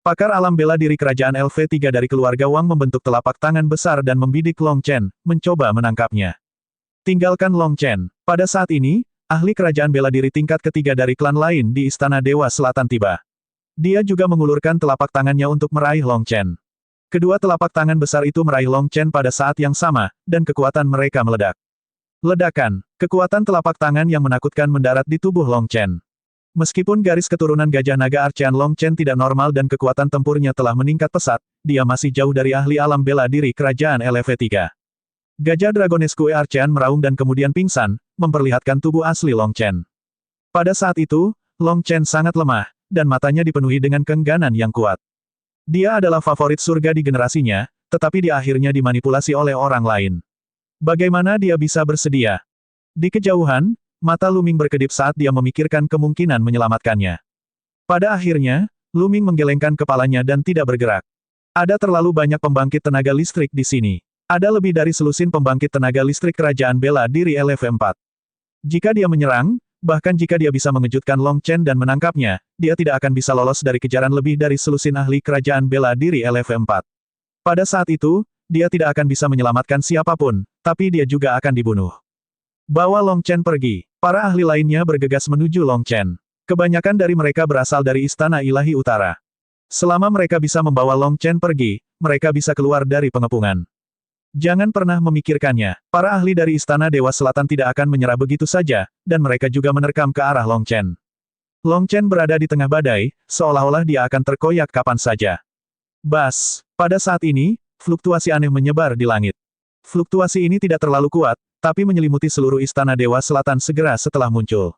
Pakar alam bela diri kerajaan LV3 dari keluarga Wang membentuk telapak tangan besar dan membidik Long Chen, mencoba menangkapnya. Tinggalkan Long Chen. Pada saat ini, ahli kerajaan bela diri tingkat ketiga dari klan lain di Istana Dewa Selatan tiba. Dia juga mengulurkan telapak tangannya untuk meraih Long Chen. Kedua telapak tangan besar itu meraih Long Chen pada saat yang sama, dan kekuatan mereka meledak. Ledakan, kekuatan telapak tangan yang menakutkan mendarat di tubuh Long Chen. Meskipun garis keturunan Gajah Naga Archean Long Chen tidak normal dan kekuatan tempurnya telah meningkat pesat, dia masih jauh dari ahli alam bela diri kerajaan LV3. Gajah Dragonesque Archean meraung dan kemudian pingsan, memperlihatkan tubuh asli Long Chen. Pada saat itu, Long Chen sangat lemah, dan matanya dipenuhi dengan keengganan yang kuat. Dia adalah favorit surga di generasinya, tetapi dia akhirnya dimanipulasi oleh orang lain. Bagaimana dia bisa bersedia? Di kejauhan, mata Luming berkedip saat dia memikirkan kemungkinan menyelamatkannya. Pada akhirnya, Luming menggelengkan kepalanya dan tidak bergerak. Ada terlalu banyak pembangkit tenaga listrik di sini. Ada lebih dari selusin pembangkit tenaga listrik kerajaan bela diri LV4. Jika dia menyerang, bahkan jika dia bisa mengejutkan Long Chen dan menangkapnya, dia tidak akan bisa lolos dari kejaran lebih dari selusin ahli kerajaan bela diri LV4. Pada saat itu, dia tidak akan bisa menyelamatkan siapapun, tapi dia juga akan dibunuh. Bawa Long Chen pergi. Para ahli lainnya bergegas menuju Long Chen. Kebanyakan dari mereka berasal dari Istana Ilahi Utara. Selama mereka bisa membawa Long Chen pergi, mereka bisa keluar dari pengepungan. Jangan pernah memikirkannya. Para ahli dari Istana Dewa Selatan tidak akan menyerah begitu saja, dan mereka juga menerkam ke arah Long Chen. Long Chen berada di tengah badai, seolah-olah dia akan terkoyak kapan saja. Bas! Pada saat ini, fluktuasi aneh menyebar di langit. Fluktuasi ini tidak terlalu kuat, tapi menyelimuti seluruh Istana Dewa Selatan segera setelah muncul.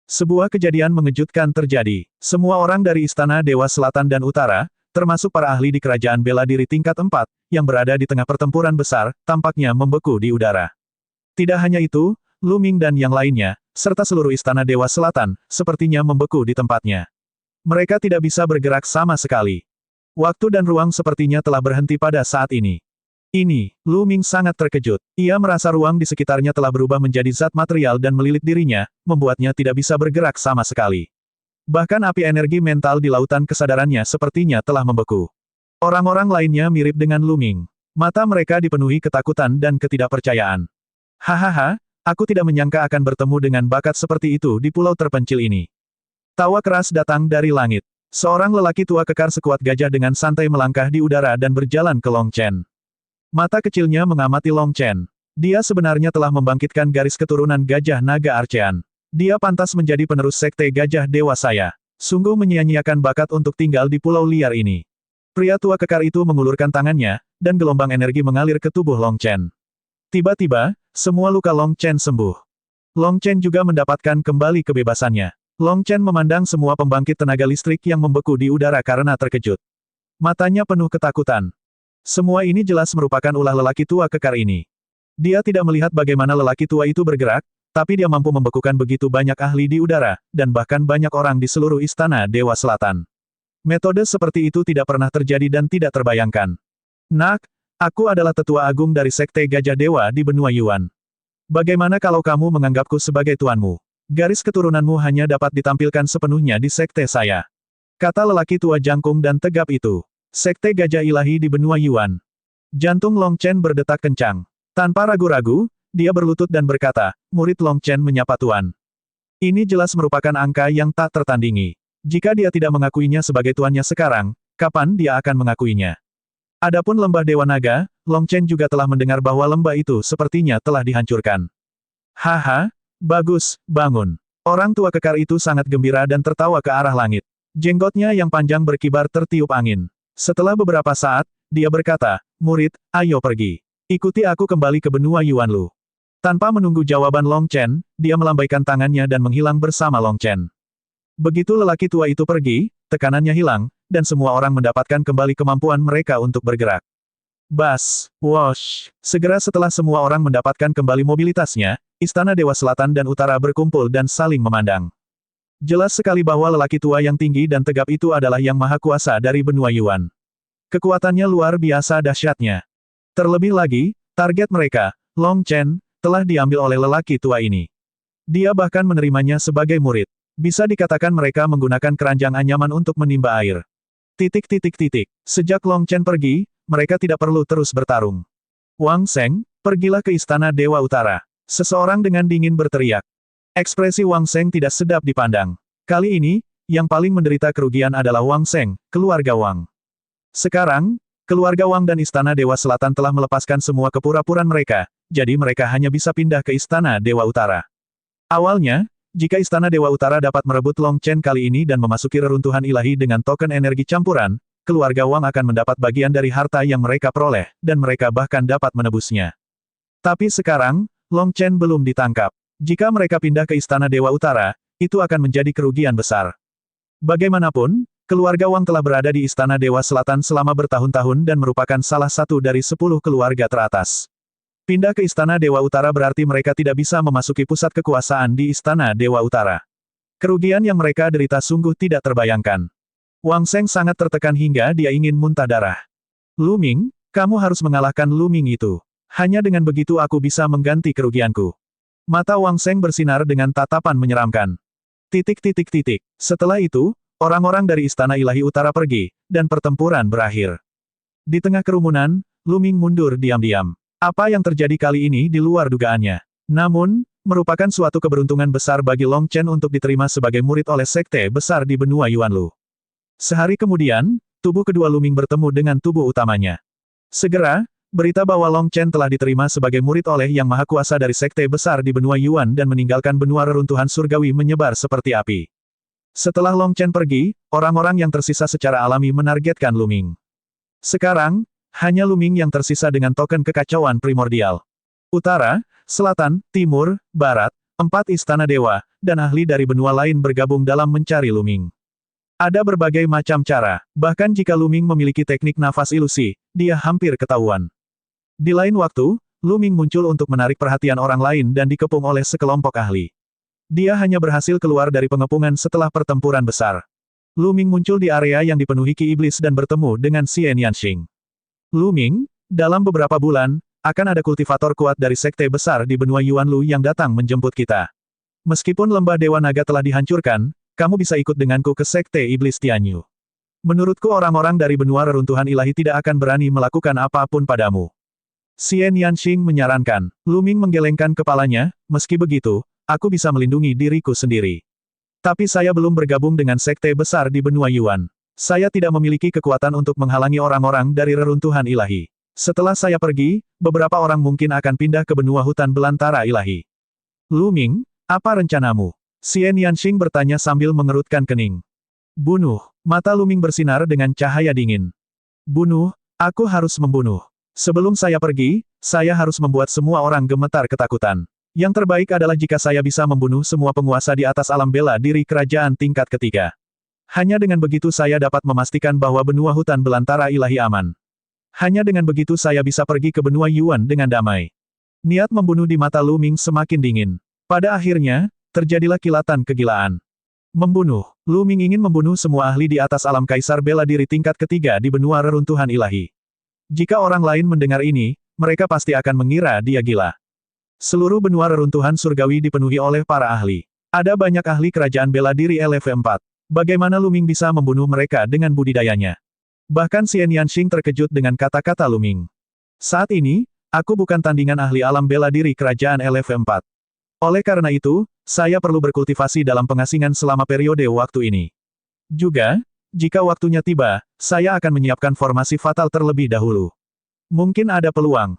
Sebuah kejadian mengejutkan terjadi. Semua orang dari Istana Dewa Selatan dan Utara, termasuk para ahli di Kerajaan Bela Diri tingkat 4, yang berada di tengah pertempuran besar, tampaknya membeku di udara. Tidak hanya itu, Luming dan yang lainnya, serta seluruh Istana Dewa Selatan, sepertinya membeku di tempatnya. Mereka tidak bisa bergerak sama sekali. Waktu dan ruang sepertinya telah berhenti pada saat ini. Luming sangat terkejut. Ia merasa ruang di sekitarnya telah berubah menjadi zat material dan melilit dirinya, membuatnya tidak bisa bergerak sama sekali. Bahkan api energi mental di lautan kesadarannya sepertinya telah membeku. Orang-orang lainnya mirip dengan Luming. Mata mereka dipenuhi ketakutan dan ketidakpercayaan. Hahaha, aku tidak menyangka akan bertemu dengan bakat seperti itu di pulau terpencil ini. Tawa keras datang dari langit. Seorang lelaki tua kekar sekuat gajah dengan santai melangkah di udara dan berjalan ke Long Chen. Mata kecilnya mengamati Long Chen. Dia sebenarnya telah membangkitkan garis keturunan Gajah Naga Archean. Dia pantas menjadi penerus sekte Gajah Dewa saya. Sungguh menyia-nyiakan bakat untuk tinggal di pulau liar ini. Pria tua kekar itu mengulurkan tangannya, dan gelombang energi mengalir ke tubuh Long Chen. Tiba-tiba, semua luka Long Chen sembuh. Long Chen juga mendapatkan kembali kebebasannya. Long Chen memandang semua pembangkit tenaga listrik yang membeku di udara karena terkejut. Matanya penuh ketakutan. Semua ini jelas merupakan ulah lelaki tua kekar ini. Dia tidak melihat bagaimana lelaki tua itu bergerak, tapi dia mampu membekukan begitu banyak ahli di udara, dan bahkan banyak orang di seluruh Istana Dewa Selatan. Metode seperti itu tidak pernah terjadi dan tidak terbayangkan. Nak, aku adalah tetua agung dari Sekte Gajah Dewa di benua Yuan. Bagaimana kalau kamu menganggapku sebagai tuanmu? Garis keturunanmu hanya dapat ditampilkan sepenuhnya di sekte saya. Kata lelaki tua jangkung dan tegap itu. Sekte Gajah Ilahi di benua Yuan. Jantung Long Chen berdetak kencang. Tanpa ragu-ragu, dia berlutut dan berkata, murid Long Chen menyapa tuan. Ini jelas merupakan angka yang tak tertandingi. Jika dia tidak mengakuinya sebagai tuannya sekarang, kapan dia akan mengakuinya? Adapun lembah Dewa Naga, Long Chen juga telah mendengar bahwa lembah itu sepertinya telah dihancurkan. Haha, bagus, bangun. Orang tua kekar itu sangat gembira dan tertawa ke arah langit. Jenggotnya yang panjang berkibar tertiup angin. Setelah beberapa saat, dia berkata, murid, ayo pergi. Ikuti aku kembali ke benua Yuan Lu. Tanpa menunggu jawaban Long Chen, dia melambaikan tangannya dan menghilang bersama Long Chen. Begitu lelaki tua itu pergi, tekanannya hilang, dan semua orang mendapatkan kembali kemampuan mereka untuk bergerak. Bas, wosh. Segera setelah semua orang mendapatkan kembali mobilitasnya, Istana Dewa Selatan dan Utara berkumpul dan saling memandang. Jelas sekali bahwa lelaki tua yang tinggi dan tegap itu adalah yang maha kuasa dari benua Yuan. Kekuatannya luar biasa dahsyatnya. Terlebih lagi, target mereka, Long Chen, telah diambil oleh lelaki tua ini. Dia bahkan menerimanya sebagai murid. Bisa dikatakan mereka menggunakan keranjang anyaman untuk menimba air. Sejak Long Chen pergi, mereka tidak perlu terus bertarung. Wang Seng, pergilah ke Istana Dewa Utara. Seseorang dengan dingin berteriak. Ekspresi Wang Seng tidak sedap dipandang. Kali ini, yang paling menderita kerugian adalah Wang Seng, keluarga Wang. Sekarang, keluarga Wang dan Istana Dewa Selatan telah melepaskan semua kepura-puraan mereka, jadi mereka hanya bisa pindah ke Istana Dewa Utara. Awalnya, jika Istana Dewa Utara dapat merebut Long Chen kali ini dan memasuki reruntuhan ilahi dengan token energi campuran, keluarga Wang akan mendapat bagian dari harta yang mereka peroleh, dan mereka bahkan dapat menebusnya. Tapi sekarang, Long Chen belum ditangkap. Jika mereka pindah ke Istana Dewa Utara, itu akan menjadi kerugian besar. Bagaimanapun, keluarga Wang telah berada di Istana Dewa Selatan selama bertahun-tahun dan merupakan salah satu dari 10 keluarga teratas. Pindah ke Istana Dewa Utara berarti mereka tidak bisa memasuki pusat kekuasaan di Istana Dewa Utara. Kerugian yang mereka derita sungguh tidak terbayangkan. Wang Seng sangat tertekan hingga dia ingin muntah darah. Lu Ming, kamu harus mengalahkan Lu Ming itu. Hanya dengan begitu aku bisa mengganti kerugianku. Mata Wang Seng bersinar dengan tatapan menyeramkan. Setelah itu, orang-orang dari Istana Ilahi Utara pergi, dan pertempuran berakhir. Di tengah kerumunan, Lu Ming mundur diam-diam. Apa yang terjadi kali ini di luar dugaannya. Namun, merupakan suatu keberuntungan besar bagi Long Chen untuk diterima sebagai murid oleh sekte besar di benua Yuanlu. Sehari kemudian, tubuh kedua Lu Ming bertemu dengan tubuh utamanya. Segera, berita bahwa Long Chen telah diterima sebagai murid oleh Yang Maha Kuasa dari sekte besar di benua Yuan dan meninggalkan benua reruntuhan surgawi menyebar seperti api. Setelah Long Chen pergi, orang-orang yang tersisa secara alami menargetkan Lu Ming. Sekarang, hanya Lu Ming yang tersisa dengan token kekacauan primordial. Utara, Selatan, Timur, Barat, 4 istana dewa, dan ahli dari benua lain bergabung dalam mencari Lu Ming. Ada berbagai macam cara, bahkan jika Lu Ming memiliki teknik nafas ilusi, dia hampir ketahuan. Di lain waktu, Lu Ming muncul untuk menarik perhatian orang lain dan dikepung oleh sekelompok ahli. Dia hanya berhasil keluar dari pengepungan setelah pertempuran besar. Lu Ming muncul di area yang dipenuhi ki iblis dan bertemu dengan Xian Yanxing. Lu Ming, dalam beberapa bulan, akan ada kultivator kuat dari sekte besar di benua Yuanlu yang datang menjemput kita. Meskipun lembah Dewa Naga telah dihancurkan, kamu bisa ikut denganku ke sekte iblis Tianyu. Menurutku orang-orang dari benua reruntuhan ilahi tidak akan berani melakukan apapun padamu. Xian Yanxing menyarankan. Lu Ming menggelengkan kepalanya, meski begitu, aku bisa melindungi diriku sendiri. Tapi saya belum bergabung dengan sekte besar di benua Yuan. Saya tidak memiliki kekuatan untuk menghalangi orang-orang dari reruntuhan ilahi. Setelah saya pergi, beberapa orang mungkin akan pindah ke benua hutan belantara ilahi. Lu Ming, apa rencanamu? Xian Yanxing bertanya sambil mengerutkan kening. Bunuh. Mata Lu Ming bersinar dengan cahaya dingin. Bunuh, aku harus membunuh. Sebelum saya pergi, saya harus membuat semua orang gemetar ketakutan. Yang terbaik adalah jika saya bisa membunuh semua penguasa di atas alam bela diri kerajaan tingkat ketiga. Hanya dengan begitu saya dapat memastikan bahwa benua hutan belantara ilahi aman. Hanya dengan begitu saya bisa pergi ke benua Yuan dengan damai. Niat membunuh di mata Lu Ming semakin dingin. Pada akhirnya, terjadilah kilatan kegilaan. Membunuh. Lu Ming ingin membunuh semua ahli di atas alam kaisar bela diri tingkat ketiga di benua reruntuhan ilahi. Jika orang lain mendengar ini, mereka pasti akan mengira dia gila. Seluruh benua reruntuhan surgawi dipenuhi oleh para ahli. Ada banyak ahli kerajaan bela diri LV4. Bagaimana Lu Ming bisa membunuh mereka dengan budidayanya? Bahkan Xian Yanxing terkejut dengan kata-kata Lu Ming. Saat ini, aku bukan tandingan ahli alam bela diri kerajaan LV4. Oleh karena itu, saya perlu berkultivasi dalam pengasingan selama periode waktu ini. Juga, jika waktunya tiba, saya akan menyiapkan formasi fatal terlebih dahulu. Mungkin ada peluang.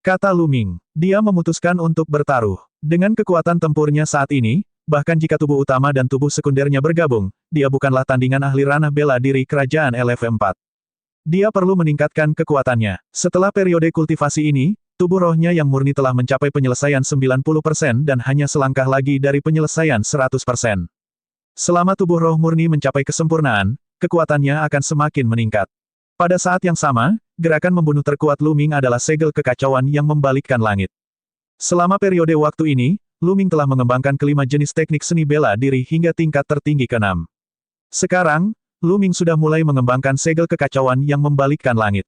Kata Lu Ming. Dia memutuskan untuk bertaruh. Dengan kekuatan tempurnya saat ini, bahkan jika tubuh utama dan tubuh sekundernya bergabung, dia bukanlah tandingan ahli ranah bela diri kerajaan LV4. Dia perlu meningkatkan kekuatannya. Setelah periode kultivasi ini, tubuh rohnya yang murni telah mencapai penyelesaian 90% dan hanya selangkah lagi dari penyelesaian 100%. Selama tubuh roh murni mencapai kesempurnaan, kekuatannya akan semakin meningkat. Pada saat yang sama, gerakan membunuh terkuat Lu Ming adalah segel kekacauan yang membalikkan langit. Selama periode waktu ini, Lu Ming telah mengembangkan kelima jenis teknik seni bela diri hingga tingkat tertinggi ke-6. Sekarang, Lu Ming sudah mulai mengembangkan segel kekacauan yang membalikkan langit.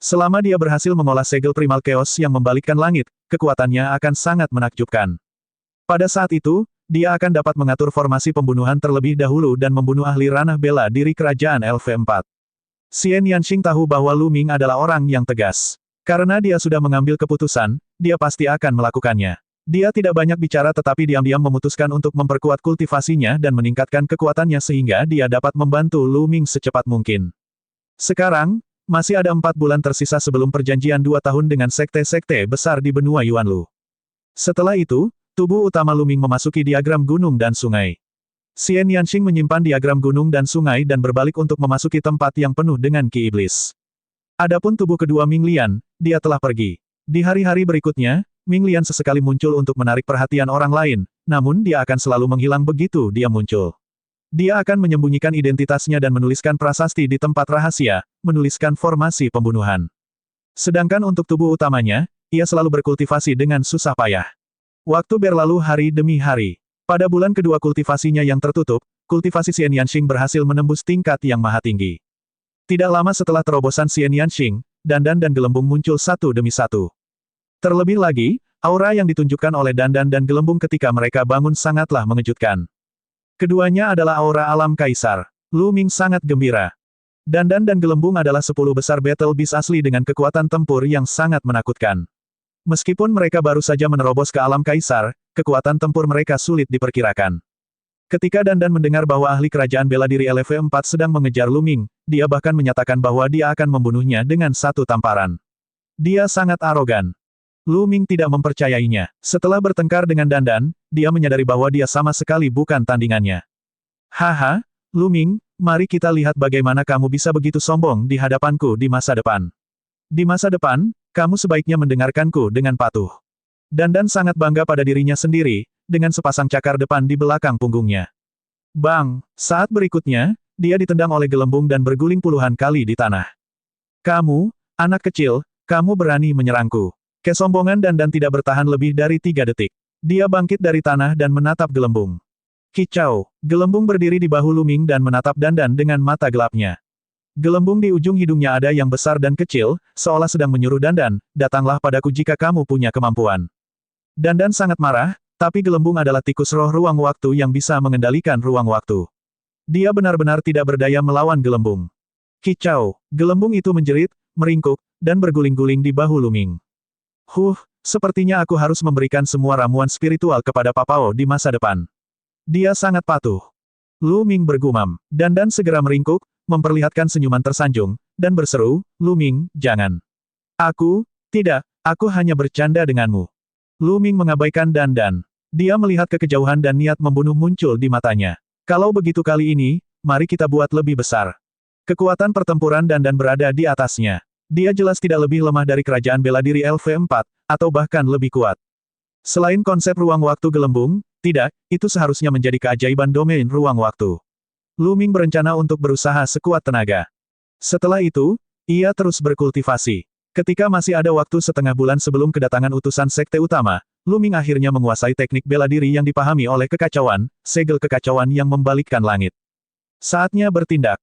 Selama dia berhasil mengolah segel primal chaos yang membalikkan langit, kekuatannya akan sangat menakjubkan. Pada saat itu, dia akan dapat mengatur formasi pembunuhan terlebih dahulu dan membunuh ahli ranah bela diri kerajaan LV4. Xian Yanxing tahu bahwa Lu Ming adalah orang yang tegas. Karena dia sudah mengambil keputusan, dia pasti akan melakukannya. Dia tidak banyak bicara tetapi diam-diam memutuskan untuk memperkuat kultivasinya dan meningkatkan kekuatannya sehingga dia dapat membantu Lu Ming secepat mungkin. Sekarang, masih ada 4 bulan tersisa sebelum perjanjian 2 tahun dengan sekte-sekte besar di benua Yuanlu. Setelah itu, tubuh utama Lu Ming memasuki diagram gunung dan sungai. Xian Yanxing menyimpan diagram gunung dan sungai dan berbalik untuk memasuki tempat yang penuh dengan ki iblis. Adapun tubuh kedua Ming Lian, dia telah pergi. Di hari-hari berikutnya, Ming Lian sesekali muncul untuk menarik perhatian orang lain, namun dia akan selalu menghilang begitu dia muncul. Dia akan menyembunyikan identitasnya dan menuliskan prasasti di tempat rahasia, menuliskan formasi pembunuhan. Sedangkan untuk tubuh utamanya, ia selalu berkultivasi dengan susah payah. Waktu berlalu hari demi hari. Pada bulan kedua kultivasinya yang tertutup, kultivasi Xian Yanxing berhasil menembus tingkat yang maha tinggi. Tidak lama setelah terobosan Xian Yanxing, Dandan dan Gelembung muncul satu demi satu. Terlebih lagi, aura yang ditunjukkan oleh Dandan dan Gelembung ketika mereka bangun sangatlah mengejutkan. Keduanya adalah aura alam kaisar. Lu Ming sangat gembira. Dandan dan Gelembung adalah 10 besar Battle Beast asli dengan kekuatan tempur yang sangat menakutkan. Meskipun mereka baru saja menerobos ke alam kaisar, kekuatan tempur mereka sulit diperkirakan. Ketika Dandan mendengar bahwa ahli kerajaan bela diri LV4 sedang mengejar Lu Ming, dia bahkan menyatakan bahwa dia akan membunuhnya dengan satu tamparan. Dia sangat arogan. Lu Ming tidak mempercayainya. Setelah bertengkar dengan Dandan, dia menyadari bahwa dia sama sekali bukan tandingannya. Haha, Lu Ming, mari kita lihat bagaimana kamu bisa begitu sombong di hadapanku di masa depan. Di masa depan, kamu sebaiknya mendengarkanku dengan patuh. Dandan sangat bangga pada dirinya sendiri, dengan sepasang cakar depan di belakang punggungnya. Bang! Saat berikutnya, dia ditendang oleh Gelembung dan berguling puluhan kali di tanah. Kamu, anak kecil, kamu berani menyerangku. Kesombongan Dandan tidak bertahan lebih dari 3 detik. Dia bangkit dari tanah dan menatap Gelembung. Kicau! Gelembung berdiri di bahu Lu Ming dan menatap Dandan dengan mata gelapnya. Gelembung di ujung hidungnya ada yang besar dan kecil, seolah sedang menyuruh Dandan, datanglah padaku jika kamu punya kemampuan. Dandan sangat marah, tapi Gelembung adalah tikus roh ruang waktu yang bisa mengendalikan ruang waktu. Dia benar-benar tidak berdaya melawan Gelembung. Kicau! Gelembung itu menjerit, meringkuk, dan berguling-guling di bahu Lu Ming. Sepertinya aku harus memberikan semua ramuan spiritual kepada Papao di masa depan. Dia sangat patuh. Lu Ming bergumam. Dandan segera meringkuk, memperlihatkan senyuman tersanjung, dan berseru, Lu Ming, jangan. Tidak, aku hanya bercanda denganmu. Lu Ming mengabaikan Dandan. Dia melihat ke kejauhan dan niat membunuh muncul di matanya. Kalau begitu kali ini, mari kita buat lebih besar. Kekuatan pertempuran Dandan berada di atasnya. Dia jelas tidak lebih lemah dari kerajaan bela diri LV4, atau bahkan lebih kuat. Selain konsep ruang waktu Gelembung, tidak, itu seharusnya menjadi keajaiban domain ruang waktu. Lu Ming berencana untuk berusaha sekuat tenaga. Setelah itu, ia terus berkultivasi. Ketika masih ada waktu setengah bulan sebelum kedatangan utusan sekte utama, Lu Ming akhirnya menguasai teknik bela diri yang dipahami oleh kekacauan, segel kekacauan yang membalikkan langit. Saatnya bertindak,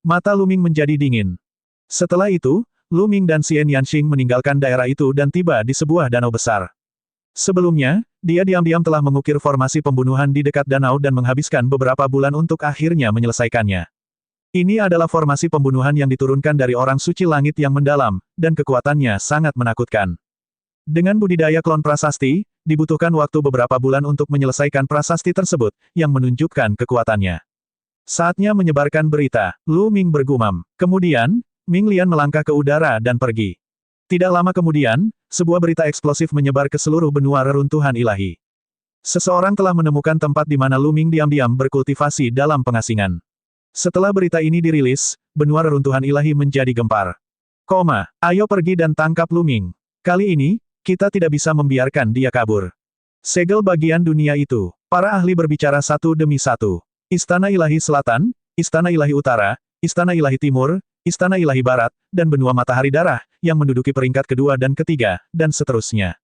Mata Lu Ming menjadi dingin. Setelah itu, Lu Ming dan Xian Yanxing meninggalkan daerah itu dan tiba di sebuah danau besar. Sebelumnya, dia diam-diam telah mengukir formasi pembunuhan di dekat danau dan menghabiskan beberapa bulan untuk akhirnya menyelesaikannya. Ini adalah formasi pembunuhan yang diturunkan dari orang suci langit yang mendalam, dan kekuatannya sangat menakutkan. Dengan budidaya klon prasasti, dibutuhkan waktu beberapa bulan untuk menyelesaikan prasasti tersebut, yang menunjukkan kekuatannya. Saatnya menyebarkan berita, Lu Ming bergumam. Kemudian, Ming Lian melangkah ke udara dan pergi. Tidak lama kemudian, sebuah berita eksplosif menyebar ke seluruh benua reruntuhan ilahi. Seseorang telah menemukan tempat di mana Lu Ming diam-diam berkultivasi dalam pengasingan. Setelah berita ini dirilis, benua reruntuhan ilahi menjadi gempar. Ayo pergi dan tangkap Lu Ming. Kali ini, kita tidak bisa membiarkan dia kabur. Segel bagian dunia itu. Para ahli berbicara satu demi satu. Istana Ilahi Selatan, Istana Ilahi Utara, Istana Ilahi Timur, Istana Ilahi Barat, dan benua Matahari Darah, yang menduduki peringkat kedua dan ketiga, dan seterusnya.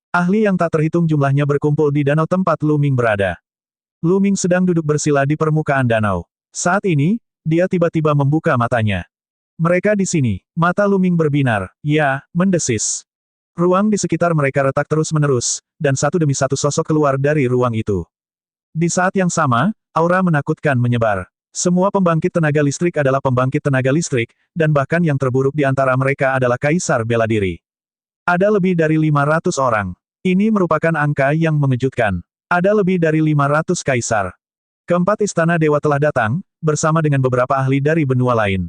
Ahli yang tak terhitung jumlahnya berkumpul di danau tempat Lu Ming berada. Lu Ming sedang duduk bersila di permukaan danau. Saat ini, dia tiba-tiba membuka matanya. Mereka di sini. Mata Lu Ming berbinar. Ya, mendesis. Ruang di sekitar mereka retak terus-menerus, dan satu demi satu sosok keluar dari ruang itu. Di saat yang sama, aura menakutkan menyebar. Semua pembangkit tenaga listrik adalah pembangkit tenaga listrik, dan bahkan yang terburuk di antara mereka adalah kaisar bela diri. Ada lebih dari 500 orang. Ini merupakan angka yang mengejutkan. Ada lebih dari 500 kaisar. Keempat istana dewa telah datang, bersama dengan beberapa ahli dari benua lain.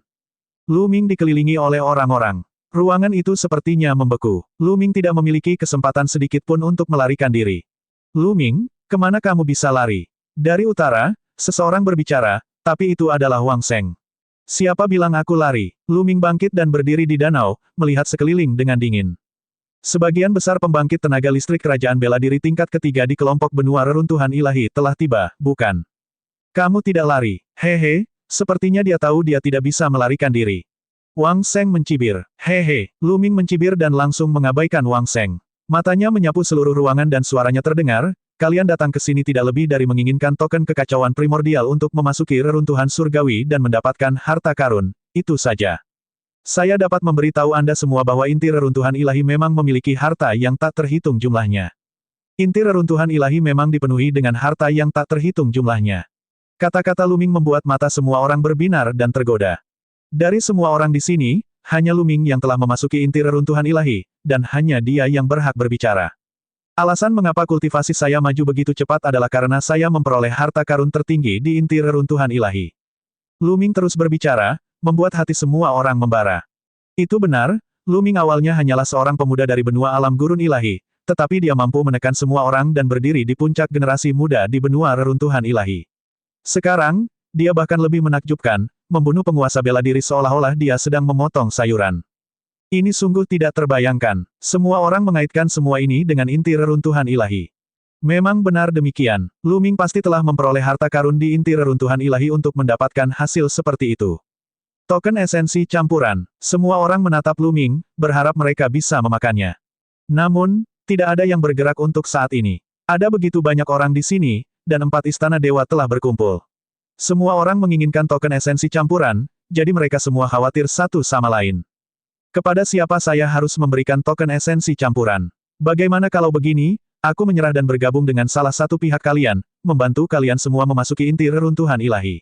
Lu Ming dikelilingi oleh orang-orang. Ruangan itu sepertinya membeku. Lu Ming tidak memiliki kesempatan sedikit pun untuk melarikan diri. Lu Ming, kemana kamu bisa lari? Dari utara, seseorang berbicara, tapi itu adalah Wang Sheng. Siapa bilang aku lari? Lu Ming bangkit dan berdiri di danau, melihat sekeliling dengan dingin. Sebagian besar pembangkit tenaga listrik kerajaan bela diri tingkat ketiga di kelompok benua reruntuhan ilahi telah tiba, bukan? Kamu tidak lari. Hehe, sepertinya dia tahu dia tidak bisa melarikan diri. Wang Sheng mencibir. Hehe, Lu Ming mencibir dan langsung mengabaikan Wang Sheng. Matanya menyapu seluruh ruangan dan suaranya terdengar, kalian datang ke sini tidak lebih dari menginginkan token kekacauan primordial untuk memasuki reruntuhan surgawi dan mendapatkan harta karun, itu saja. Saya dapat memberitahu Anda semua bahwa inti reruntuhan ilahi memang memiliki harta yang tak terhitung jumlahnya. Inti reruntuhan ilahi memang dipenuhi dengan harta yang tak terhitung jumlahnya. Kata-kata Lu Ming membuat mata semua orang berbinar dan tergoda. Dari semua orang di sini, hanya Lu Ming yang telah memasuki inti reruntuhan ilahi, dan hanya dia yang berhak berbicara. Alasan mengapa kultivasi saya maju begitu cepat adalah karena saya memperoleh harta karun tertinggi di inti reruntuhan ilahi. Lu Ming terus berbicara, membuat hati semua orang membara. Itu benar, Lu Ming awalnya hanyalah seorang pemuda dari benua alam gurun ilahi, tetapi dia mampu menekan semua orang dan berdiri di puncak generasi muda di benua reruntuhan ilahi. Sekarang, dia bahkan lebih menakjubkan, membunuh penguasa bela diri seolah-olah dia sedang memotong sayuran. Ini sungguh tidak terbayangkan. Semua orang mengaitkan semua ini dengan inti reruntuhan ilahi. Memang benar demikian, Lu Ming pasti telah memperoleh harta karun di inti reruntuhan ilahi untuk mendapatkan hasil seperti itu. Token esensi campuran. Semua orang menatap Lu Ming, berharap mereka bisa memakannya. Namun, tidak ada yang bergerak untuk saat ini. Ada begitu banyak orang di sini, dan 4 istana dewa telah berkumpul. Semua orang menginginkan token esensi campuran, jadi mereka semua khawatir satu sama lain. Kepada siapa saya harus memberikan token esensi campuran? Bagaimana kalau begini, aku menyerah dan bergabung dengan salah satu pihak kalian, membantu kalian semua memasuki inti reruntuhan ilahi.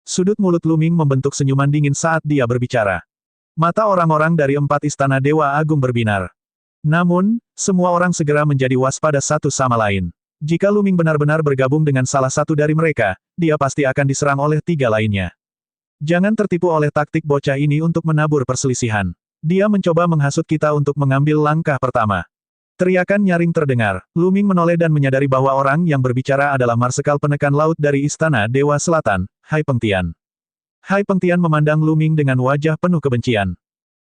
Sudut mulut Lu Ming membentuk senyuman dingin saat dia berbicara. Mata orang-orang dari 4 istana dewa agung berbinar. Namun, semua orang segera menjadi waspada satu sama lain. Jika Lu Ming benar-benar bergabung dengan salah satu dari mereka, dia pasti akan diserang oleh 3 lainnya. Jangan tertipu oleh taktik bocah ini untuk menabur perselisihan. Dia mencoba menghasut kita untuk mengambil langkah pertama. Teriakan nyaring terdengar. Lu Ming menoleh dan menyadari bahwa orang yang berbicara adalah Marsekal Penekan Laut dari Istana Dewa Selatan, Hai Pengtian. Hai Pengtian memandang Lu Ming dengan wajah penuh kebencian.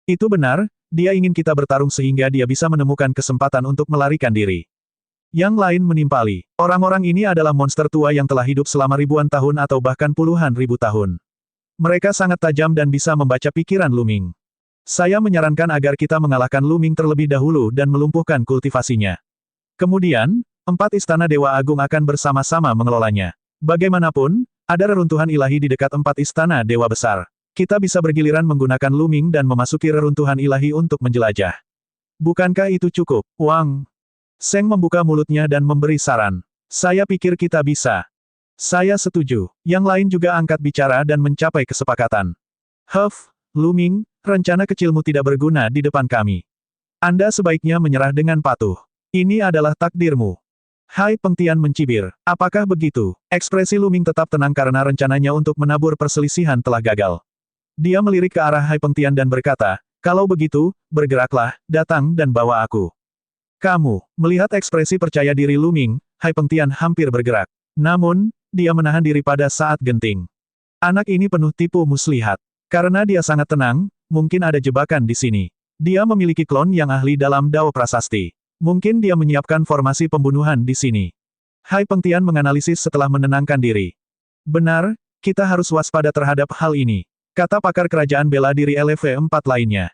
Itu benar, dia ingin kita bertarung sehingga dia bisa menemukan kesempatan untuk melarikan diri. Yang lain menimpali. Orang-orang ini adalah monster tua yang telah hidup selama ribuan tahun atau bahkan puluhan ribu tahun. Mereka sangat tajam dan bisa membaca pikiran Lu Ming. Saya menyarankan agar kita mengalahkan Lu Ming terlebih dahulu dan melumpuhkan kultivasinya. Kemudian, 4 istana Dewa Agung akan bersama-sama mengelolanya. Bagaimanapun, ada reruntuhan ilahi di dekat 4 istana Dewa Besar. Kita bisa bergiliran menggunakan Lu Ming dan memasuki reruntuhan ilahi untuk menjelajah. Bukankah itu cukup, Wang? Sheng membuka mulutnya dan memberi saran. Saya pikir kita bisa. Saya setuju. Yang lain juga angkat bicara dan mencapai kesepakatan. Lu Ming, rencana kecilmu tidak berguna di depan kami. Anda sebaiknya menyerah dengan patuh. Ini adalah takdirmu. Hai Pengtian mencibir. Apakah begitu? Ekspresi Lu Ming tetap tenang karena rencananya untuk menabur perselisihan telah gagal. Dia melirik ke arah Hai Pengtian dan berkata, kalau begitu, bergeraklah, datang dan bawa aku. Kamu, melihat ekspresi percaya diri Lu Ming, Hai Pengtian hampir bergerak. Namun, dia menahan diri pada saat genting. Anak ini penuh tipu muslihat. Karena dia sangat tenang, mungkin ada jebakan di sini. Dia memiliki klon yang ahli dalam Dao Prasasti. Mungkin dia menyiapkan formasi pembunuhan di sini. Hai Pengtian menganalisis setelah menenangkan diri. Benar, kita harus waspada terhadap hal ini. Kata pakar kerajaan bela diri LV4 lainnya.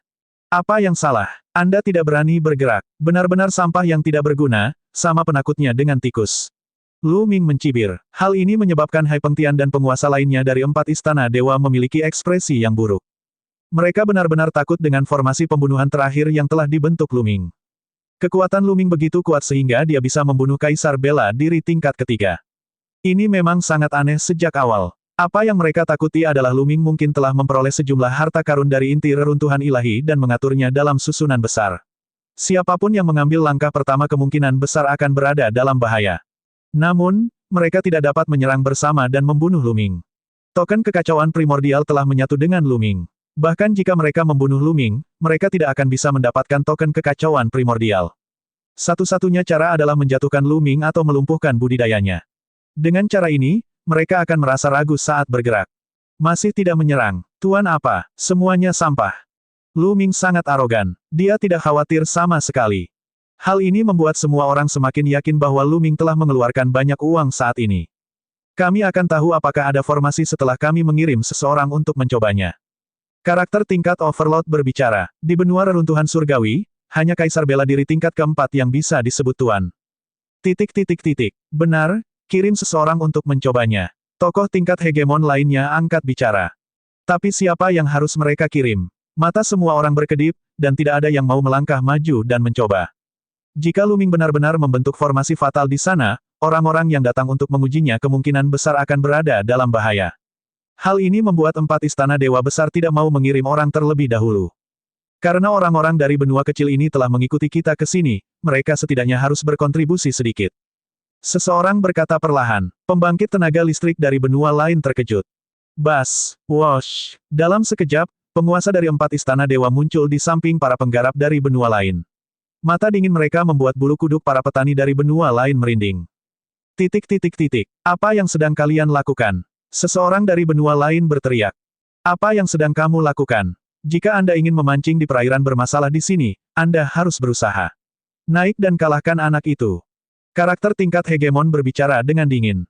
Apa yang salah? Anda tidak berani bergerak. Benar-benar sampah yang tidak berguna, sama penakutnya dengan tikus. Lu Ming mencibir. Hal ini menyebabkan Hai Pengtian dan penguasa lainnya dari 4 istana dewa memiliki ekspresi yang buruk. Mereka benar-benar takut dengan formasi pembunuhan terakhir yang telah dibentuk Lu Ming. Kekuatan Lu Ming begitu kuat sehingga dia bisa membunuh kaisar bela diri tingkat ketiga. Ini memang sangat aneh sejak awal. Apa yang mereka takuti adalah Luming mungkin telah memperoleh sejumlah harta karun dari inti reruntuhan ilahi dan mengaturnya dalam susunan besar. Siapapun yang mengambil langkah pertama kemungkinan besar akan berada dalam bahaya. Namun, mereka tidak dapat menyerang bersama dan membunuh Luming. Token kekacauan primordial telah menyatu dengan Luming. Bahkan jika mereka membunuh Luming, mereka tidak akan bisa mendapatkan token kekacauan primordial. Satu-satunya cara adalah menjatuhkan Luming atau melumpuhkan budidayanya. Dengan cara ini, mereka akan merasa ragu saat bergerak. Masih tidak menyerang. Tuan apa? Semuanya sampah. Luming sangat arogan. Dia tidak khawatir sama sekali. Hal ini membuat semua orang semakin yakin bahwa Luming telah mengeluarkan banyak uang saat ini. Kami akan tahu apakah ada formasi setelah kami mengirim seseorang untuk mencobanya. Karakter tingkat Overlord berbicara. Di benua reruntuhan surgawi, hanya Kaisar Bela Diri tingkat keempat yang bisa disebut Tuan. Benar, kirim seseorang untuk mencobanya. Tokoh tingkat hegemon lainnya angkat bicara. Tapi siapa yang harus mereka kirim? Mata semua orang berkedip, dan tidak ada yang mau melangkah maju dan mencoba. Jika Luming benar-benar membentuk formasi fatal di sana, orang-orang yang datang untuk mengujinya kemungkinan besar akan berada dalam bahaya. Hal ini membuat 4 istana dewa besar tidak mau mengirim orang terlebih dahulu. Karena orang-orang dari benua kecil ini telah mengikuti kita ke sini, mereka setidaknya harus berkontribusi sedikit. Seseorang berkata perlahan, pembangkit tenaga listrik dari benua lain terkejut. Bas, wosh. Dalam sekejap, penguasa dari 4 istana dewa muncul di samping para penggarap dari benua lain. Mata dingin mereka membuat bulu kuduk para petani dari benua lain merinding. Apa yang sedang kalian lakukan? Seseorang dari benua lain berteriak. Apa yang sedang kamu lakukan? Jika Anda ingin memancing di perairan bermasalah di sini, Anda harus berusaha. Naik dan kalahkan anak itu. Karakter tingkat hegemon berbicara dengan dingin.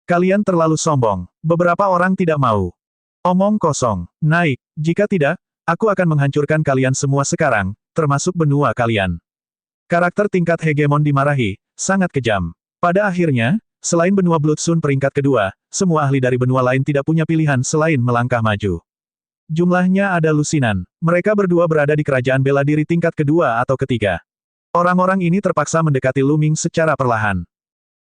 Kalian terlalu sombong. Beberapa orang tidak mau. Omong kosong. Naik. Jika tidak, aku akan menghancurkan kalian semua sekarang, termasuk benua kalian. Karakter tingkat hegemon dimarahi, sangat kejam. Pada akhirnya, selain benua Bloodsun peringkat kedua, semua ahli dari benua lain tidak punya pilihan selain melangkah maju. Jumlahnya ada lusinan. Mereka berdua berada di kerajaan bela diri tingkat kedua atau ketiga. Orang-orang ini terpaksa mendekati Luming secara perlahan.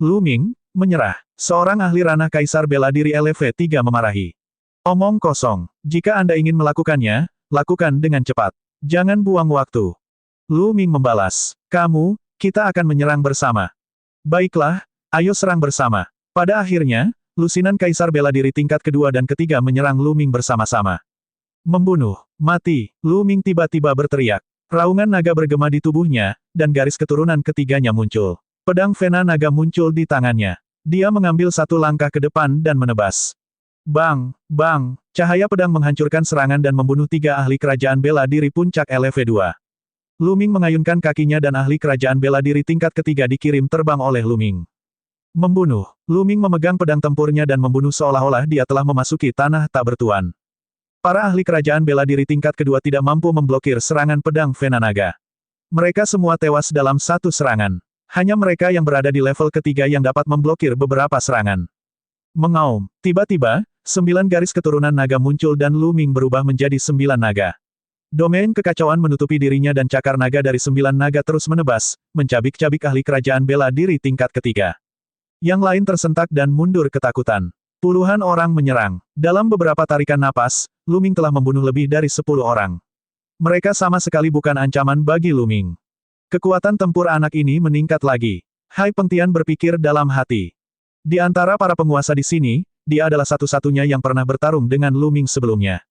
Luming, menyerah. Seorang ahli ranah Kaisar Bela Diri LV3 memarahi. Omong kosong. Jika Anda ingin melakukannya, lakukan dengan cepat. Jangan buang waktu. Luming membalas. Kita akan menyerang bersama. Baiklah, ayo serang bersama. Pada akhirnya, lusinan Kaisar Bela Diri tingkat kedua dan ketiga menyerang Luming bersama-sama. Membunuh, mati, Luming tiba-tiba berteriak. Raungan naga bergema di tubuhnya, dan garis keturunan ketiganya muncul. Pedang Vena naga muncul di tangannya. Dia mengambil satu langkah ke depan dan menebas. Bang, bang, cahaya pedang menghancurkan serangan dan membunuh 3 ahli kerajaan bela diri puncak LV2. Luming mengayunkan kakinya dan ahli kerajaan bela diri tingkat ketiga dikirim terbang oleh Luming. Membunuh, Luming memegang pedang tempurnya dan membunuh seolah-olah dia telah memasuki tanah tak bertuan. Para ahli kerajaan bela diri tingkat kedua tidak mampu memblokir serangan pedang Vena naga. Mereka semua tewas dalam satu serangan. Hanya mereka yang berada di level ketiga yang dapat memblokir beberapa serangan. Mengaum. Tiba-tiba, 9 garis keturunan naga muncul dan Luming berubah menjadi 9 naga. Domain kekacauan menutupi dirinya dan cakar naga dari 9 naga terus menebas, mencabik-cabik ahli kerajaan bela diri tingkat ketiga. Yang lain tersentak dan mundur ketakutan. Puluhan orang menyerang. Dalam beberapa tarikan napas, Luming telah membunuh lebih dari 10 orang. Mereka sama sekali bukan ancaman bagi Luming. Kekuatan tempur anak ini meningkat lagi. Hai Pengtian berpikir dalam hati. Di antara para penguasa di sini, dia adalah satu-satunya yang pernah bertarung dengan Luming sebelumnya.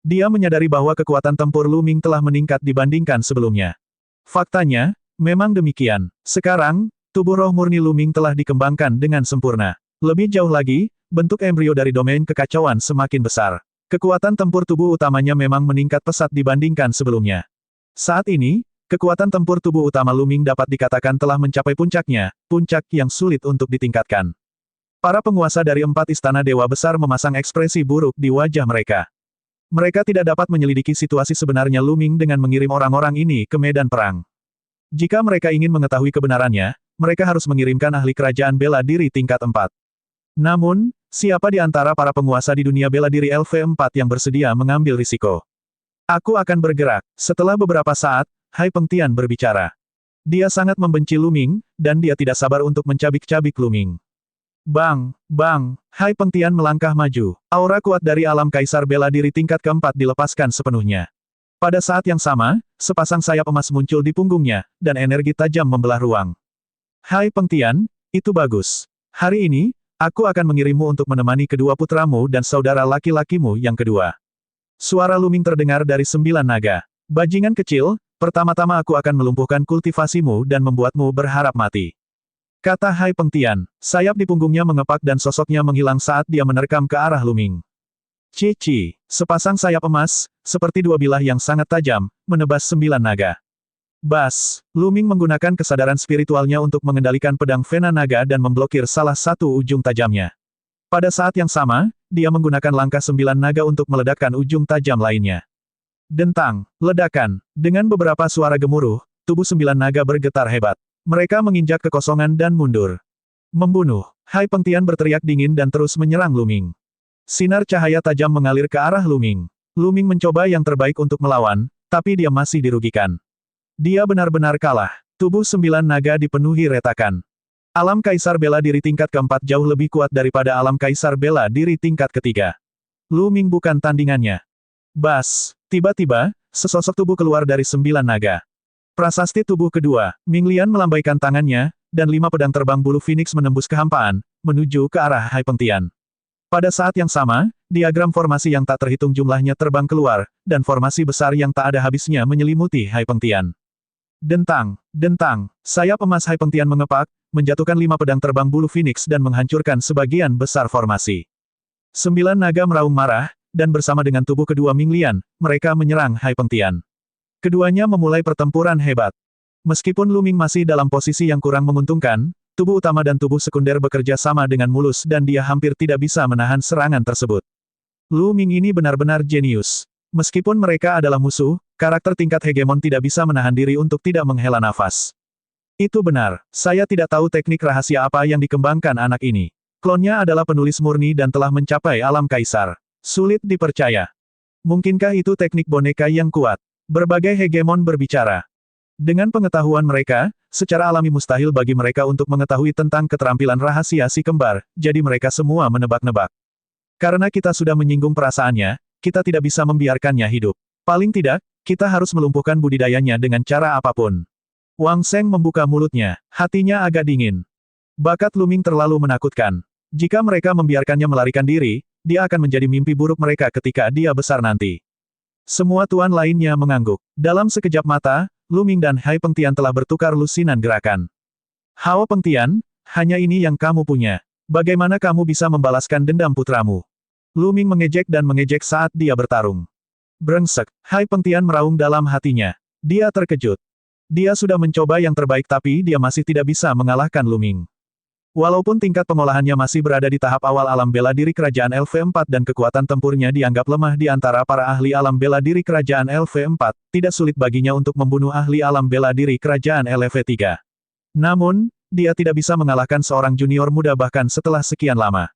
Dia menyadari bahwa kekuatan tempur Luming telah meningkat dibandingkan sebelumnya. Faktanya, memang demikian. Sekarang, tubuh roh murni Luming telah dikembangkan dengan sempurna. Lebih jauh lagi, bentuk embrio dari domain kekacauan semakin besar. Kekuatan tempur tubuh utamanya memang meningkat pesat dibandingkan sebelumnya. Saat ini, kekuatan tempur tubuh utama Luming dapat dikatakan telah mencapai puncaknya, puncak yang sulit untuk ditingkatkan. Para penguasa dari 4 istana dewa besar memasang ekspresi buruk di wajah mereka. Mereka tidak dapat menyelidiki situasi sebenarnya Luming dengan mengirim orang-orang ini ke medan perang. Jika mereka ingin mengetahui kebenarannya, mereka harus mengirimkan ahli kerajaan bela diri tingkat 4. Namun, siapa di antara para penguasa di dunia bela diri LV4 yang bersedia mengambil risiko? Aku akan bergerak. Setelah beberapa saat, Hai Pengtian berbicara. Dia sangat membenci Luming, dan dia tidak sabar untuk mencabik-cabik Luming. Bang, bang, Hai Pengtian melangkah maju. Aura kuat dari alam kaisar bela diri tingkat keempat dilepaskan sepenuhnya. Pada saat yang sama, sepasang sayap emas muncul di punggungnya, dan energi tajam membelah ruang. Hai Pengtian, itu bagus. Hari ini, aku akan mengirimmu untuk menemani kedua putramu dan saudara laki-lakimu yang kedua. Suara Luming terdengar dari 9 naga. Bajingan kecil, pertama-tama aku akan melumpuhkan kultivasimu dan membuatmu berharap mati. Kata Hai Pengtian, sayap di punggungnya mengepak dan sosoknya menghilang saat dia menerkam ke arah Luming. Cici, sepasang sayap emas, seperti dua bilah yang sangat tajam, menebas 9 naga. Bas, Luming menggunakan kesadaran spiritualnya untuk mengendalikan pedang Vena Naga dan memblokir salah satu ujung tajamnya. Pada saat yang sama, dia menggunakan langkah 9 naga untuk meledakkan ujung tajam lainnya. Dentang, ledakan, dengan beberapa suara gemuruh, tubuh 9 naga bergetar hebat. Mereka menginjak kekosongan dan mundur. Membunuh. Hai Pengtian berteriak dingin dan terus menyerang Luming. Sinar cahaya tajam mengalir ke arah Luming. Luming mencoba yang terbaik untuk melawan, tapi dia masih dirugikan. Dia benar-benar kalah. Tubuh 9 naga dipenuhi retakan. Alam kaisar bela diri tingkat keempat jauh lebih kuat daripada alam kaisar bela diri tingkat ketiga. Luming bukan tandingannya. Bas. Tiba-tiba, sesosok tubuh keluar dari 9 naga. Prasasti tubuh kedua, Minglian melambaikan tangannya, dan 5 pedang terbang bulu Phoenix menembus kehampaan, menuju ke arah Hai Pengtian. Pada saat yang sama, diagram formasi yang tak terhitung jumlahnya terbang keluar, dan formasi besar yang tak ada habisnya menyelimuti Hai Pengtian. Dentang, dentang, sayap emas Hai Pengtian mengepak, menjatuhkan 5 pedang terbang bulu Phoenix dan menghancurkan sebagian besar formasi. 9 naga meraung marah, dan bersama dengan tubuh kedua Minglian, mereka menyerang Hai Pengtian. Keduanya memulai pertempuran hebat. Meskipun Luming masih dalam posisi yang kurang menguntungkan, tubuh utama dan tubuh sekunder bekerja sama dengan mulus dan dia hampir tidak bisa menahan serangan tersebut. Luming ini benar-benar jenius. Meskipun mereka adalah musuh, karakter tingkat hegemon tidak bisa menahan diri untuk tidak menghela nafas. Itu benar, saya tidak tahu teknik rahasia apa yang dikembangkan anak ini. Klonnya adalah penulis murni dan telah mencapai alam kaisar. Sulit dipercaya. Mungkinkah itu teknik boneka yang kuat? Berbagai hegemon berbicara. Dengan pengetahuan mereka, secara alami mustahil bagi mereka untuk mengetahui tentang keterampilan rahasia si kembar, jadi mereka semua menebak-nebak. Karena kita sudah menyinggung perasaannya, kita tidak bisa membiarkannya hidup. Paling tidak, kita harus melumpuhkan budidayanya dengan cara apapun. Wang Seng membuka mulutnya, hatinya agak dingin. Bakat Luming terlalu menakutkan. Jika mereka membiarkannya melarikan diri, dia akan menjadi mimpi buruk mereka ketika dia besar nanti. Semua tuan lainnya mengangguk. Dalam sekejap mata, Luming dan Hai Pengtian telah bertukar lusinan gerakan. Hao Pengtian, hanya ini yang kamu punya. Bagaimana kamu bisa membalaskan dendam putramu? Luming mengejek dan mengejek saat dia bertarung. Brengsek, Hai Pengtian meraung dalam hatinya. Dia terkejut. Dia sudah mencoba yang terbaik tapi dia masih tidak bisa mengalahkan Luming. Walaupun tingkat pengolahannya masih berada di tahap awal alam bela diri kerajaan LV4 dan kekuatan tempurnya dianggap lemah di antara para ahli alam bela diri kerajaan LV4, tidak sulit baginya untuk membunuh ahli alam bela diri kerajaan LV3. Namun, dia tidak bisa mengalahkan seorang junior muda bahkan setelah sekian lama.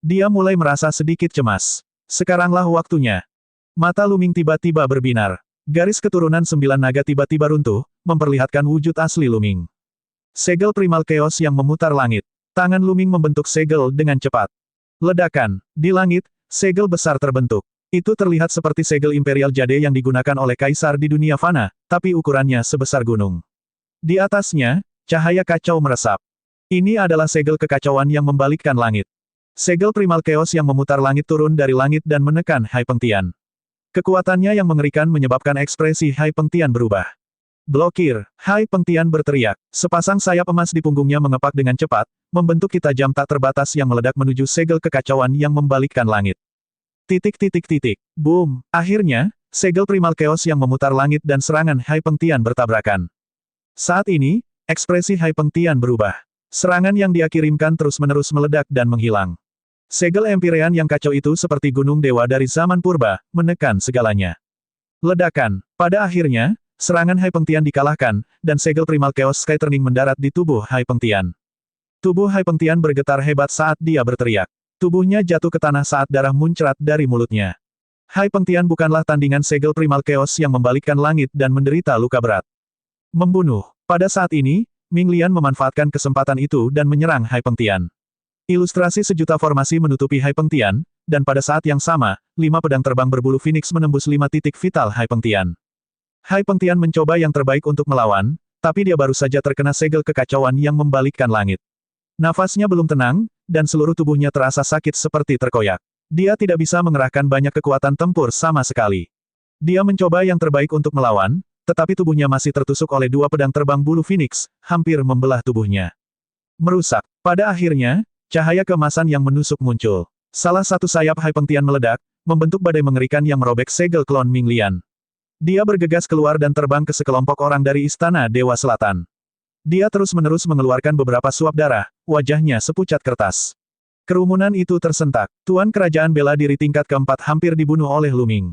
Dia mulai merasa sedikit cemas. Sekaranglah waktunya. Mata Luming tiba-tiba berbinar. Garis keturunan 9 naga tiba-tiba runtuh, memperlihatkan wujud asli Luming. Segel primal chaos yang memutar langit. Tangan Luming membentuk segel dengan cepat. Ledakan. Di langit, segel besar terbentuk. Itu terlihat seperti segel Imperial Jade yang digunakan oleh kaisar di dunia fana, tapi ukurannya sebesar gunung. Di atasnya, cahaya kacau meresap. Ini adalah segel kekacauan yang membalikkan langit. Segel primal chaos yang memutar langit turun dari langit dan menekan Hai Pengtian. Kekuatannya yang mengerikan menyebabkan ekspresi Hai Pengtian berubah. Blokir, Hai Pengtian berteriak. Sepasang sayap emas di punggungnya mengepak dengan cepat, membentuk kita jam tak terbatas yang meledak menuju segel kekacauan yang membalikkan langit. Boom! Akhirnya, segel primal chaos yang memutar langit dan serangan Hai Pengtian bertabrakan. Saat ini, ekspresi Hai Pengtian berubah. Serangan yang dia kirimkan terus-menerus meledak dan menghilang. Segel Empyrean yang kacau itu seperti gunung dewa dari zaman purba, menekan segalanya. Ledakan. Pada akhirnya, serangan Hai Pengtian dikalahkan, dan segel primal chaos Sky Turning mendarat di tubuh Hai Pengtian. Tubuh Hai Pengtian bergetar hebat saat dia berteriak. Tubuhnya jatuh ke tanah saat darah muncrat dari mulutnya. Hai Pengtian bukanlah tandingan segel primal chaos yang membalikkan langit dan menderita luka berat. Membunuh. Pada saat ini, Ming Lian memanfaatkan kesempatan itu dan menyerang Hai Pengtian. Ilustrasi sejuta formasi menutupi Hai Pengtian, dan pada saat yang sama, 5 pedang terbang berbulu Phoenix menembus 5 titik vital Hai Pengtian. Hai Pengtian mencoba yang terbaik untuk melawan, tapi dia baru saja terkena segel kekacauan yang membalikkan langit. Nafasnya belum tenang, dan seluruh tubuhnya terasa sakit seperti terkoyak. Dia tidak bisa mengerahkan banyak kekuatan tempur sama sekali. Dia mencoba yang terbaik untuk melawan, tetapi tubuhnya masih tertusuk oleh 2 pedang terbang bulu Phoenix, hampir membelah tubuhnya. Merusak. Pada akhirnya, cahaya keemasan yang menusuk muncul. Salah satu sayap Hai Pengtian meledak, membentuk badai mengerikan yang merobek segel klon Ming Lian. Dia bergegas keluar dan terbang ke sekelompok orang dari Istana Dewa Selatan. Dia terus-menerus mengeluarkan beberapa suap darah, wajahnya sepucat kertas. Kerumunan itu tersentak. Tuan Kerajaan Bela Diri tingkat keempat hampir dibunuh oleh Lu Ming.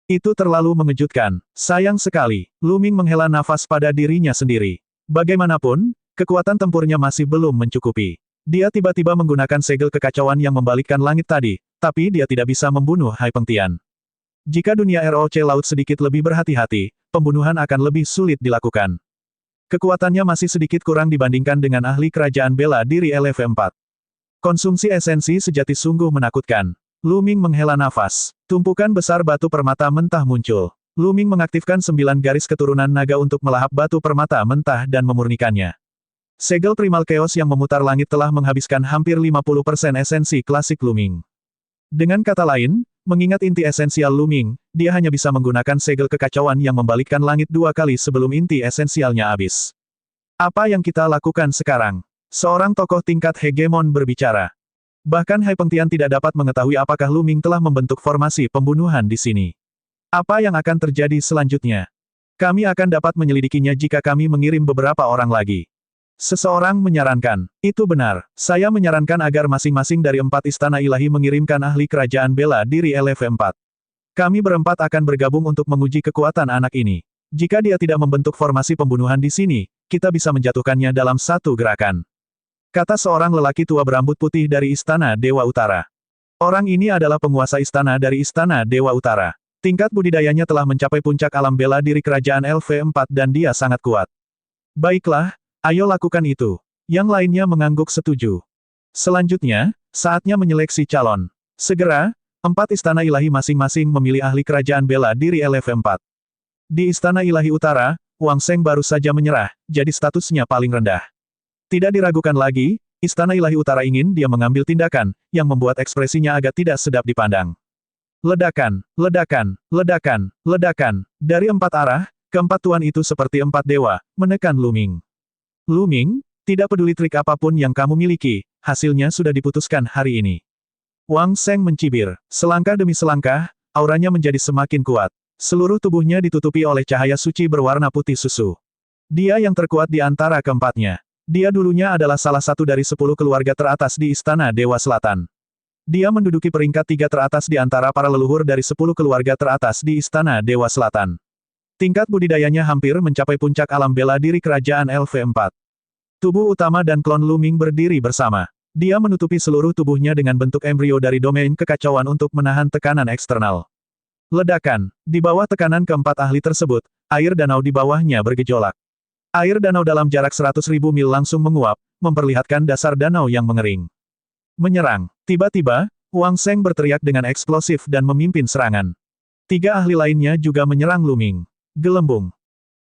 Itu terlalu mengejutkan. Sayang sekali, Lu Ming menghela nafas pada dirinya sendiri. Bagaimanapun, kekuatan tempurnya masih belum mencukupi. Dia tiba-tiba menggunakan segel kekacauan yang membalikkan langit tadi, tapi dia tidak bisa membunuh Hai Pengtian. Jika dunia ROC Laut sedikit lebih berhati-hati, pembunuhan akan lebih sulit dilakukan. Kekuatannya masih sedikit kurang dibandingkan dengan ahli kerajaan bela diri LV4. Konsumsi esensi sejati sungguh menakutkan. Lu Ming menghela nafas. Tumpukan besar batu permata mentah muncul. Lu Ming mengaktifkan 9 garis keturunan naga untuk melahap batu permata mentah dan memurnikannya. Segel Primal Chaos yang memutar langit telah menghabiskan hampir 50% esensi klasik Lu Ming. Dengan kata lain, mengingat inti esensial Lu Ming, dia hanya bisa menggunakan segel kekacauan yang membalikkan langit 2 kali sebelum inti esensialnya habis. Apa yang kita lakukan sekarang? Seorang tokoh tingkat hegemon berbicara. Bahkan Hai Pengtian tidak dapat mengetahui apakah Lu Ming telah membentuk formasi pembunuhan di sini. Apa yang akan terjadi selanjutnya? Kami akan dapat menyelidikinya jika kami mengirim beberapa orang lagi. Seseorang menyarankan. Itu benar. Saya menyarankan agar masing-masing dari 4 istana ilahi mengirimkan ahli kerajaan bela diri LV4. Kami berempat akan bergabung untuk menguji kekuatan anak ini. Jika dia tidak membentuk formasi pembunuhan di sini, kita bisa menjatuhkannya dalam satu gerakan. Kata seorang lelaki tua berambut putih dari Istana Dewa Utara. Orang ini adalah penguasa istana dari Istana Dewa Utara. Tingkat budidayanya telah mencapai puncak alam bela diri kerajaan LV4 dan dia sangat kuat. Baiklah, ayo lakukan itu. Yang lainnya mengangguk setuju. Selanjutnya, saatnya menyeleksi calon. Segera, 4 istana ilahi masing-masing memilih ahli kerajaan bela diri LV4. Di Istana Ilahi Utara, Wang Seng baru saja menyerah, jadi statusnya paling rendah. Tidak diragukan lagi, Istana Ilahi Utara ingin dia mengambil tindakan, yang membuat ekspresinya agak tidak sedap dipandang. Ledakan, ledakan, ledakan, ledakan. Dari 4 arah, keempat tuan itu seperti 4 dewa, menekan Lu Ming. Lu Ming, tidak peduli trik apapun yang kamu miliki, hasilnya sudah diputuskan hari ini. Wang Seng mencibir. Selangkah demi selangkah, auranya menjadi semakin kuat. Seluruh tubuhnya ditutupi oleh cahaya suci berwarna putih susu. Dia yang terkuat di antara keempatnya. Dia dulunya adalah salah satu dari 10 keluarga teratas di Istana Dewa Selatan. Dia menduduki peringkat 3 teratas di antara para leluhur dari 10 keluarga teratas di Istana Dewa Selatan. Tingkat budidayanya hampir mencapai puncak alam bela diri kerajaan LV4. Tubuh utama dan klon Lu Ming berdiri bersama. Dia menutupi seluruh tubuhnya dengan bentuk embrio dari domain kekacauan untuk menahan tekanan eksternal. Ledakan. Di bawah tekanan keempat ahli tersebut, air danau di bawahnya bergejolak. Air danau dalam jarak 100.000 mil langsung menguap, memperlihatkan dasar danau yang mengering. Menyerang. Tiba-tiba, Wang Seng berteriak dengan eksplosif dan memimpin serangan. 3 ahli lainnya juga menyerang Lu Ming. Gelembung.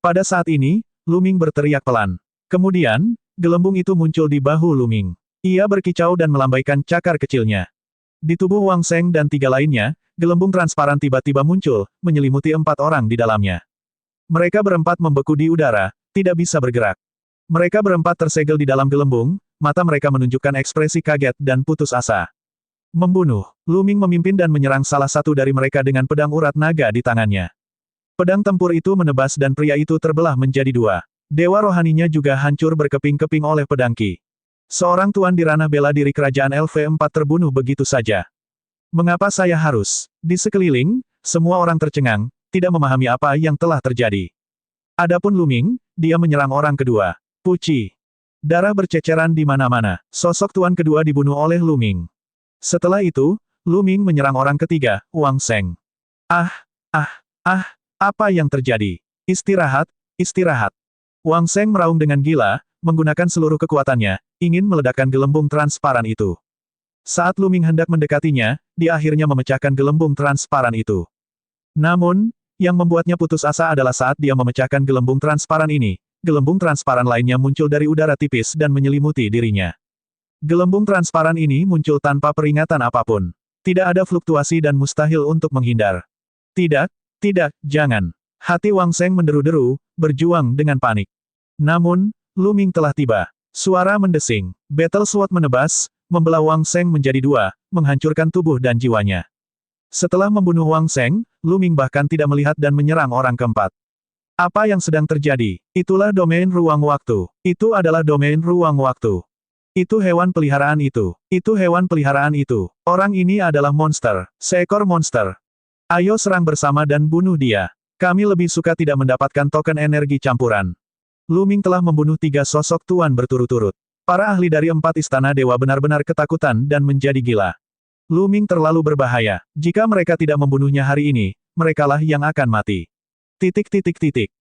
Pada saat ini, Lu Ming berteriak pelan. Kemudian, gelembung itu muncul di bahu Lu Ming. Ia berkicau dan melambaikan cakar kecilnya. Di tubuh Wang Seng dan 3 lainnya, gelembung transparan tiba-tiba muncul, menyelimuti 4 orang di dalamnya. Mereka berempat membeku di udara, tidak bisa bergerak. Mereka berempat tersegel di dalam gelembung, mata mereka menunjukkan ekspresi kaget dan putus asa. Membunuh. Lu Ming memimpin dan menyerang salah satu dari mereka dengan pedang urat naga di tangannya. Pedang tempur itu menebas dan pria itu terbelah menjadi 2. Dewa rohaninya juga hancur berkeping-keping oleh pedang Qi. Seorang tuan di ranah bela diri kerajaan LV4 terbunuh begitu saja. Mengapa saya harus? Di sekeliling, semua orang tercengang, tidak memahami apa yang telah terjadi. Adapun Lu Ming, dia menyerang orang kedua. Puci. Darah berceceran di mana-mana. Sosok tuan kedua dibunuh oleh Lu Ming. Setelah itu, Lu Ming menyerang orang ketiga, Wang Seng. Apa yang terjadi? Istirahat, istirahat. Wang Seng meraung dengan gila, menggunakan seluruh kekuatannya, ingin meledakkan gelembung transparan itu. Saat Lu Ming hendak mendekatinya, dia akhirnya memecahkan gelembung transparan itu. Namun, yang membuatnya putus asa adalah saat dia memecahkan gelembung transparan ini, gelembung transparan lainnya muncul dari udara tipis dan menyelimuti dirinya. Gelembung transparan ini muncul tanpa peringatan apapun. Tidak ada fluktuasi dan mustahil untuk menghindar. Tidak, tidak, jangan. Hati Wang Seng menderu-deru, berjuang dengan panik. Namun, Lu Ming telah tiba. Suara mendesing. Battle Sword menebas, membelah Wang Seng menjadi dua, menghancurkan tubuh dan jiwanya. Setelah membunuh Wang Seng, Lu Ming bahkan tidak melihat dan menyerang orang keempat. Apa yang sedang terjadi? Itulah domain ruang waktu. Itu adalah domain ruang waktu. Itu hewan peliharaan itu. Itu hewan peliharaan itu. Orang ini adalah monster. Seekor monster. Ayo serang bersama dan bunuh dia. Kami lebih suka tidak mendapatkan token energi campuran. Lu Ming telah membunuh 3 sosok tuan berturut-turut. Para ahli dari 4 istana dewa benar-benar ketakutan dan menjadi gila. Lu Ming terlalu berbahaya. Jika mereka tidak membunuhnya hari ini, merekalah yang akan mati.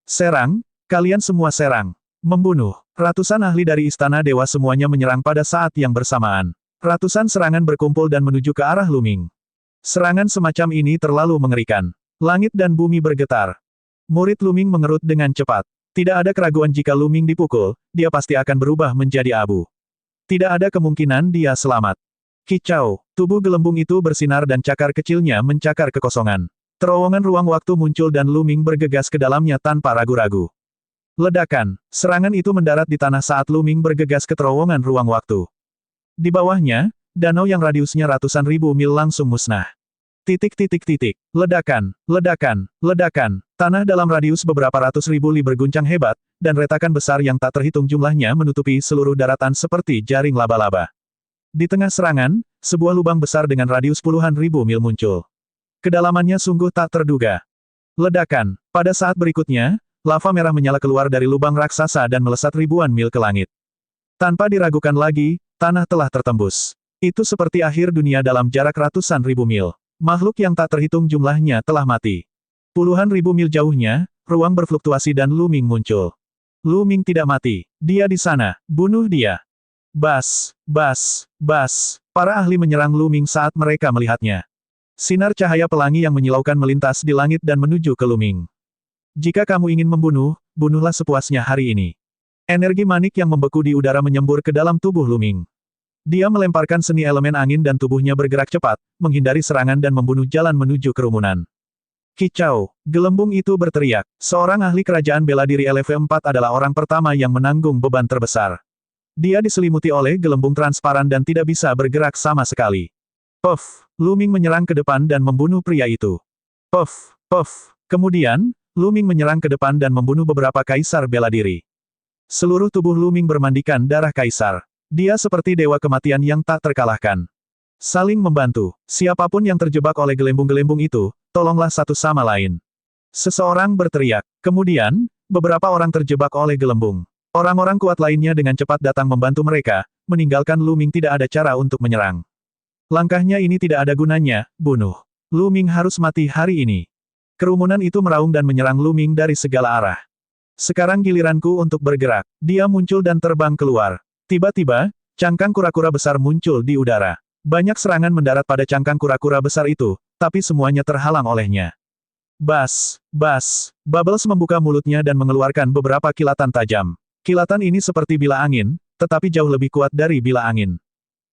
Serang, kalian semua serang. Membunuh. Ratusan ahli dari istana dewa semuanya menyerang pada saat yang bersamaan. Ratusan serangan berkumpul dan menuju ke arah Lu Ming. Serangan semacam ini terlalu mengerikan. Langit dan bumi bergetar. Murid Lu Ming mengerut dengan cepat. Tidak ada keraguan jika Lu Ming dipukul, dia pasti akan berubah menjadi abu. Tidak ada kemungkinan dia selamat. Kicau. Tubuh gelembung itu bersinar dan cakar kecilnya mencakar kekosongan. Terowongan ruang waktu muncul dan Lu Ming bergegas ke dalamnya tanpa ragu-ragu. Ledakan. Serangan itu mendarat di tanah saat Lu Ming bergegas ke terowongan ruang waktu. Di bawahnya, danau yang radiusnya ratusan ribu mil langsung musnah. Ledakan, ledakan, ledakan. Tanah dalam radius beberapa ratus ribu li berguncang hebat, dan retakan besar yang tak terhitung jumlahnya menutupi seluruh daratan seperti jaring laba-laba. Di tengah serangan, sebuah lubang besar dengan radius puluhan ribu mil muncul. Kedalamannya sungguh tak terduga. Ledakan. Pada saat berikutnya, lava merah menyala keluar dari lubang raksasa dan melesat ribuan mil ke langit. Tanpa diragukan lagi, tanah telah tertembus. Itu seperti akhir dunia dalam jarak ratusan ribu mil. Makhluk yang tak terhitung jumlahnya telah mati. Puluhan ribu mil jauhnya, ruang berfluktuasi dan Lu Ming muncul. Lu Ming tidak mati. Dia di sana. Bunuh dia. Bas. Para ahli menyerang Lu Ming saat mereka melihatnya. Sinar cahaya pelangi yang menyilaukan melintas di langit dan menuju ke Lu Ming. Jika kamu ingin membunuh, bunuhlah sepuasnya hari ini. Energi manik yang membeku di udara menyembur ke dalam tubuh Lu Ming. Dia melemparkan seni elemen angin dan tubuhnya bergerak cepat, menghindari serangan dan membunuh jalan menuju kerumunan. Kicau. Gelembung itu berteriak. Seorang ahli kerajaan bela diri LV4 adalah orang pertama yang menanggung beban terbesar. Dia diselimuti oleh gelembung transparan dan tidak bisa bergerak sama sekali. Puff. Lu Ming menyerang ke depan dan membunuh pria itu. Puff. Kemudian, Lu Ming menyerang ke depan dan membunuh beberapa kaisar bela diri. Seluruh tubuh Lu Ming bermandikan darah kaisar. Dia seperti dewa kematian yang tak terkalahkan. Saling membantu. Siapapun yang terjebak oleh gelembung-gelembung itu, tolonglah satu sama lain. Seseorang berteriak. Kemudian, beberapa orang terjebak oleh gelembung. Orang-orang kuat lainnya dengan cepat datang membantu mereka, meninggalkan Lu Ming tidak ada cara untuk menyerang. Langkahnya ini tidak ada gunanya, bunuh. Lu Ming harus mati hari ini. Kerumunan itu meraung dan menyerang Lu Ming dari segala arah. Sekarang giliranku untuk bergerak. Dia muncul dan terbang keluar. Tiba-tiba, cangkang kura-kura besar muncul di udara. Banyak serangan mendarat pada cangkang kura-kura besar itu, tapi semuanya terhalang olehnya. Bas. Bubbles membuka mulutnya dan mengeluarkan beberapa kilatan tajam. Kilatan ini seperti bila angin, tetapi jauh lebih kuat dari bila angin.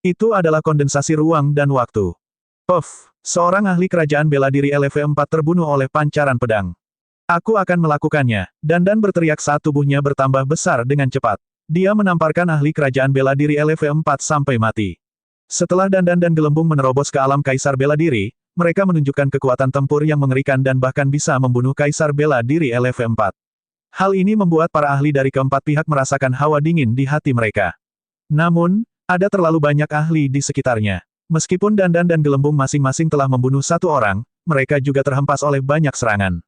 Itu adalah kondensasi ruang dan waktu. Puff. Seorang ahli kerajaan bela diri LV4 terbunuh oleh pancaran pedang. Aku akan melakukannya. Dandan berteriak saat tubuhnya bertambah besar dengan cepat. Dia menamparkan ahli kerajaan bela diri LV4 sampai mati. Setelah Dandan dan Gelembung menerobos ke alam kaisar bela diri, mereka menunjukkan kekuatan tempur yang mengerikan dan bahkan bisa membunuh kaisar bela diri LV4. Hal ini membuat para ahli dari keempat pihak merasakan hawa dingin di hati mereka. Namun, ada terlalu banyak ahli di sekitarnya. Meskipun Dandan dan Gelembung masing-masing telah membunuh satu orang, mereka juga terhempas oleh banyak serangan.